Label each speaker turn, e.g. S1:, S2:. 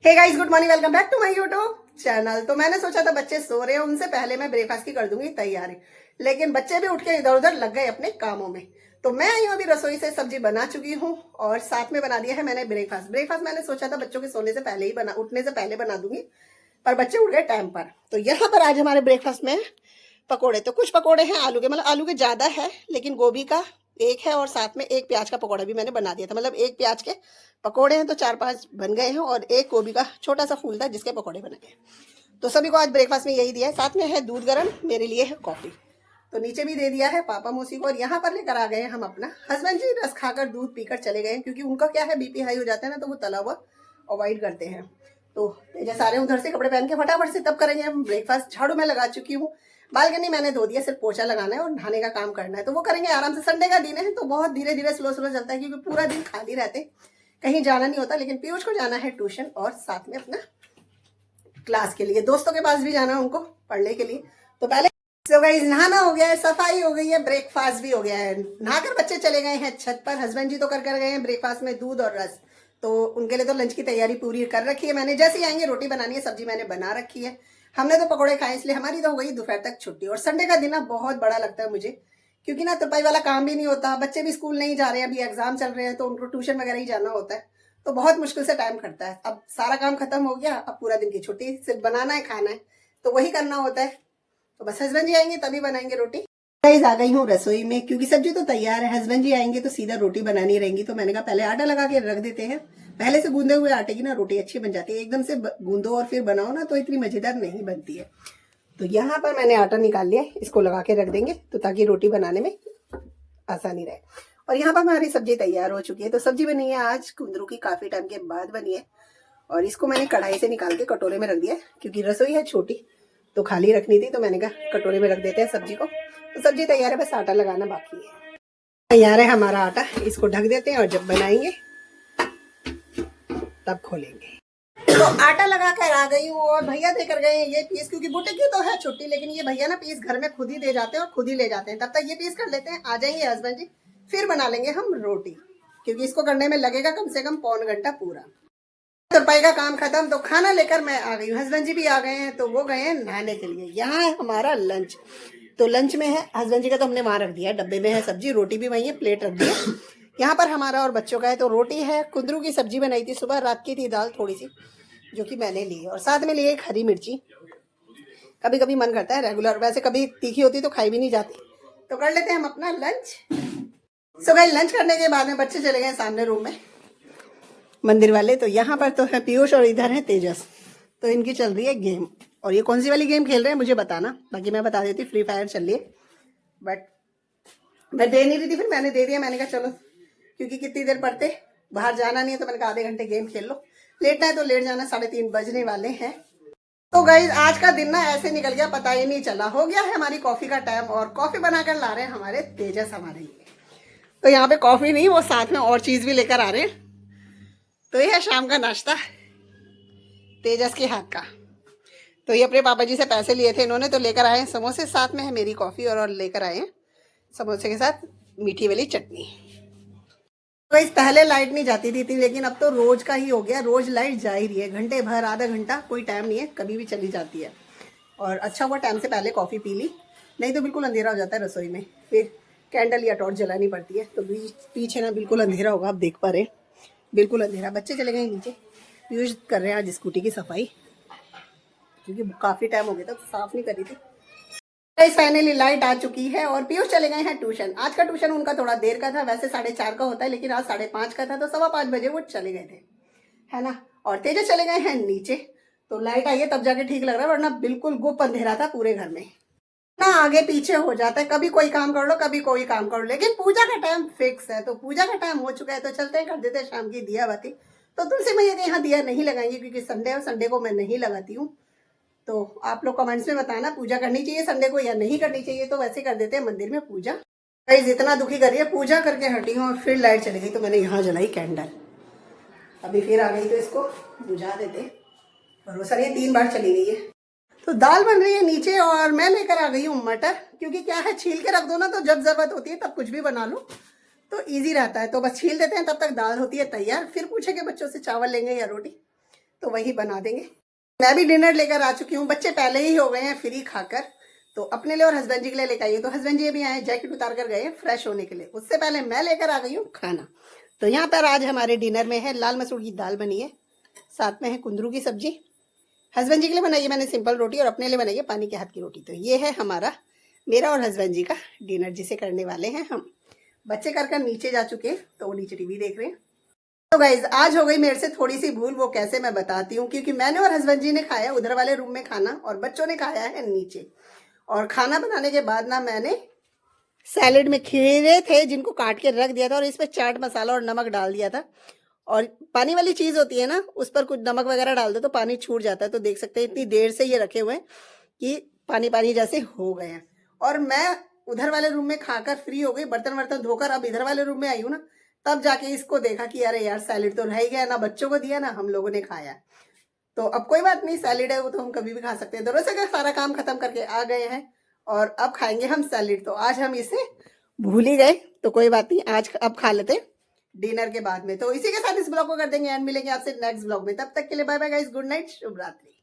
S1: Hey guys, good morning, welcome back to my YouTube channel. तो मैंने सोचा था बच्चे सो रहे हैं, उनसे पहले मैं ब्रेकफास्ट की कर दूंगी तैयारी, लेकिन बच्चे भी उठ के इधर उधर लग गए अपने कामों में। तो मैं आई हूँ अभी रसोई से, सब्जी बना चुकी हूँ और साथ में बना दिया है मैंने ब्रेकफास्ट। ब्रेकफास्ट मैंने सोचा था बच्चों के सोने से पहले ही उठने से पहले बना दूंगी, पर बच्चे उठ गए टाइम पर। तो यहाँ पर आज हमारे ब्रेकफास्ट में पकोड़े, तो कुछ पकोड़े हैं आलू के, मतलब आलू के ज्यादा है, लेकिन गोभी का एक है और साथ में एक प्याज का पकौड़ा भी मैंने बना दिया था। मतलब एक प्याज के पकोड़े हैं तो 4-5 बन गए हैं और एक गोभी का छोटा सा फूल था जिसके पकोड़े बने गए। तो सभी को आज ब्रेकफास्ट में यही दिया है। साथ में है दूध गर्म, मेरे लिए है कॉफी। तो नीचे भी दे दिया है पापा मौसी को। और यहाँ पर लेकर आ गए हैं हम अपना। हस्बैंड जी रस खाकर दूध पीकर चले गए हैं, क्योंकि उनका क्या है, बीपी हाई हो जाता है ना, तो वो तला हुआ अवॉइड करते हैं। तो तेजा सारे उधर से कपड़े पहन के फटाफट से तब करेंगे हम ब्रेकफास्ट। झाड़ू मैं लगा चुकी हूँ, बालकनी मैंने धो दिया, सिर्फ पोछा लगाना है और नहाने का काम करना है। तो वो करेंगे आराम से। संडे का दिन है तो बहुत धीरे धीरे स्लो स्लो चलता है, क्योंकि पूरा दिन खाली रहते, कहीं जाना नहीं होता। लेकिन पीयूष को जाना है ट्यूशन और साथ में अपना क्लास के लिए, दोस्तों के पास भी जाना है उनको पढ़ने के लिए। तो पहले तो गाइस नहाना हो गया है, सफाई हो गई है, ब्रेकफास्ट भी हो गया है। नहाकर बच्चे चले गए हैं छत पर। हस्बैंड जी तो कर गए हैं ब्रेकफास्ट में दूध और रस, तो उनके लिए तो लंच की तैयारी पूरी कर रखी है मैंने। जैसे ही आएंगे रोटी बनानी है, सब्जी मैंने बना रखी है। हमने तो पकौड़े खाए, इसलिए हमारी तो हो गई दोपहर तक छुट्टी। और संडे का दिन ना बहुत बड़ा लगता है मुझे, क्योंकि ना तुरपाई वाला काम भी नहीं होता, बच्चे भी स्कूल नहीं जा रहे हैं, अभी एग्जाम चल रहे हैं तो उनको ट्यूशन वगैरह ही जाना होता है। तो बहुत मुश्किल से टाइम कटता है। अब सारा काम खत्म हो गया, अब पूरा दिन की छुट्टी, सिर्फ बनाना है, खाना है, तो वही करना होता है। तो बस हस्बैंड जी आएंगे तभी बनाएंगे रोटी। गाइस आ गई हूँ रसोई में, क्योंकि सब्जी तो तैयार है, हस्बैंड जी आएंगे तो सीधा रोटी बनानी रहेंगी। तो मैंने कहा पहले आटा लगा के रख देते हैं। पहले से गूंदे हुए आटे की ना रोटी अच्छी बन जाती है, एकदम से गूंदो और फिर बनाओ ना तो इतनी मजेदार नहीं बनती है। तो यहाँ पर मैंने आटा निकाल लिया, इसको लगा के रख देंगे तो ताकि रोटी बनाने में आसानी रहे। और यहाँ पर हमारी सब्जी तैयार हो चुकी है। तो सब्जी बनी है आज कुंदरू की, काफी टाइम के बाद बनी है। और इसको मैंने कढ़ाई से निकाल के कटोरे में रख दिया, क्योंकि रसोई है छोटी तो खाली रखनी थी, तो मैंने कहा कटोरे में रख देते हैं सब्जी को। तो सब्जी तैयार है, बस आटा लगाना बाकी है। तैयार है हमारा आटा, इसको ढक देते हैं और जब बनाएंगे तब खोलेंगे। तो आटा लगा कर आ गई हूँ और भैया देकर गए हैं ये पीस, क्योंकि बुटे की तो है छुट्टी, लेकिन ये भैया ना पीस घर में खुद ही दे जाते हैं और खुद ही ले जाते हैं। तब तक ये पीस कर लेते हैं, आ जाएंगे हस्बैंड जी, फिर बना लेंगे हम रोटी, क्योंकि इसको करने में लगेगा कम से कम पौन घंटा पूरा। तुरपाई का काम खत्म, तो खाना लेकर मैं आ गई हूँ। हस्बैंड जी भी आ गए हैं, तो वो गए हैं नहाने के लिए। यहाँ है हमारा लंच। तो लंच में है हस्बैंड जी का, तो हमने वहां रख दिया, डब्बे में है सब्जी, रोटी भी वही है, प्लेट रख दिया। यहाँ पर हमारा और बच्चों का है। तो रोटी है, कुंदरू की सब्जी बनाई थी सुबह, रात की थी दाल थोड़ी सी जो कि मैंने ली, और साथ में लिए एक हरी मिर्ची। कभी कभी मन करता है रेगुलर, वैसे कभी तीखी होती तो खाई भी नहीं जाती। तो कर लेते हैं हम अपना लंच। सो गाइस लंच करने के बाद में बच्चे चले गए सामने रूम में, मंदिर वाले। तो यहाँ पर तो है पीयूष और इधर है तेजस। तो इनकी चल रही है गेम। और ये कौन सी वाली गेम खेल रहे हैं मुझे बताना, बाकी मैं बता देती। फ्री फायर चल रही है, बट मैं दे नहीं रही थी, फिर मैंने दे दिया। मैंने कहा चलो, क्योंकि कितनी देर पढ़ते, बाहर जाना नहीं है, तो मैंने कहा आधे घंटे गेम खेल लो। लेटना है तो लेट जाना, 3:30 बजने वाले हैं। तो गाइज आज का दिन ना ऐसे निकल गया, पता ही नहीं चला। हो गया है हमारी कॉफी का टाइम, और कॉफी बनाकर ला रहे हैं हमारे तेजस हमारे लिए। तो यहाँ पे कॉफी नहीं, वो साथ में और चीज भी लेकर आ रहे हैं। तो ये है शाम का नाश्ता तेजस के हाथ का। तो ये अपने पापा जी से पैसे लिए थे इन्होंने, तो लेकर आए हैं समोसे, साथ में है मेरी कॉफी, और लेकर आए हैं समोसे के साथ मीठी वाली चटनी। तो इस पहले लाइट नहीं जाती थी, लेकिन अब तो रोज का ही हो गया, रोज लाइट जा ही रही है, घंटे भर, आधा घंटा, कोई टाइम नहीं है, कभी भी चली जाती है। और अच्छा हुआ टाइम से पहले कॉफी पी ली, नहीं तो बिल्कुल अंधेरा हो जाता है रसोई में, फिर कैंडल या टॉर्च जलानी पड़ती है। तो पीछे ना बिल्कुल अंधेरा होगा, आप देख पा रहे, बिल्कुल अंधेरा। बच्चे चले गए नीचे, यूज कर रहे हैं आज स्कूटी की सफाई, क्योंकि काफी टाइम हो गया था, साफ नहीं करी थी। फाइनली लाइट आ चुकी है और पीयूष चले गए हैं ट्यूशन। आज का ट्यूशन उनका थोड़ा देर का था, वैसे 4:30 का होता है, लेकिन आज 5:30 का था, तो 5:15 बजे वो चले गए थे, है ना। और तेजस चले गए हैं नीचे। तो लाइट आई है तब जाके ठीक लग रहा है, वरना बिल्कुल गुप अंधेरा था पूरे घर में ना, आगे पीछे हो जाता है, कभी कोई काम कर लो, कभी कोई काम कर लो। लेकिन पूजा का टाइम फिक्स है, तो पूजा का टाइम हो चुका है, तो चलते हैं, कर देते हैं शाम की दिया बाती। तो तुलसी मैया के यहाँ दिया नहीं लगाएंगे, क्योंकि संडे और संडे को मैं नहीं लगाती हूँ। तो आप लोग कमेंट्स में बताना पूजा करनी चाहिए संडे को या नहीं करनी चाहिए। तो वैसे कर देते हैं मंदिर में पूजा। गाइस इतना दुखी कर रही है, पूजा करके हटी हूँ और फिर लाइट चली गई, तो मैंने यहाँ जलाई कैंडल, अभी फिर आ गई तो इसको बुझा देते। भरोसा नहीं, 3 बार चली गई है। तो दाल बन रही है नीचे, और मैं लेकर आ गई हूँ मटर, क्योंकि क्या है, छील के रख दो ना, तो जब जरूरत होती है तब कुछ भी बना लो, तो ईजी रहता है। तो बस छील देते हैं, तब तक दाल होती है तैयार, फिर पूछेंगे बच्चों से चावल लेंगे या रोटी। तो वही बना देंगे। मैं भी डिनर लेकर आ चुकी हूँ, बच्चे पहले ही हो गए हैं फ्री खाकर, तो अपने लिए और हस्बैंड जी के लिए लेकर आई हूँ। तो हस्बैंड जी अभी आए, जैकेट उतार कर गए फ्रेश होने के लिए, उससे पहले मैं लेकर आ गई हूँ खाना। तो यहाँ पर आज हमारे डिनर में है लाल मसूर की दाल बनी है, साथ में है कुंदरू की सब्जी। हस्बैंड जी के लिए बनाई है मैंने सिंपल रोटी और अपने लिए बनाई है पानी के हाथ की रोटी। तो ये है हमारा, मेरा और हस्बैंड जी का डिनर जिसे करने वाले हैं हम। बच्चे कर नीचे जा चुके हैं, तो वो नीचे टीवी देख रहे हैं। तो गाइज आज हो गई मेरे से थोड़ी सी भूल, वो कैसे मैं बताती हूँ। क्योंकि मैंने और हस्बैंड जी ने खाया उधर वाले रूम में खाना और बच्चों ने खाया है नीचे। और खाना बनाने के बाद ना मैंने सैलेड में खीरे थे जिनको काट के रख दिया था और इस पर चाट मसाला और नमक डाल दिया था। और पानी वाली चीज़ होती है ना, उस पर कुछ नमक वगैरह डाल दो तो पानी छूट जाता है। तो देख सकते हैं इतनी देर से ये रखे हुए हैं कि पानी पानी जैसे हो गए हैं। और मैं उधर वाले रूम में खाकर फ्री हो गई, बर्तन वर्तन धोकर अब इधर वाले रूम में आई हूँ ना, तब जाके इसको देखा कि अरे यार सैलेड तो रह ही गया, ना बच्चों को दिया ना हम लोगों ने खाया। तो अब कोई बात नहीं, सैलेड है वो तो हम कभी भी खा सकते हैं। दोनों से सारा काम खत्म करके आ गए हैं और अब खाएंगे हम सैलेड। तो आज हम इसे भूल ही गए, तो कोई बात नहीं, आज अब खा लेते हैं डिनर के बाद में। तो इसी के साथ इस ब्लॉग को कर देंगे एंड, मिलेंगे आपसे नेक्स्ट ब्लॉग में। तब तक के लिए bye bye guys, good night, शुभ रात्रि।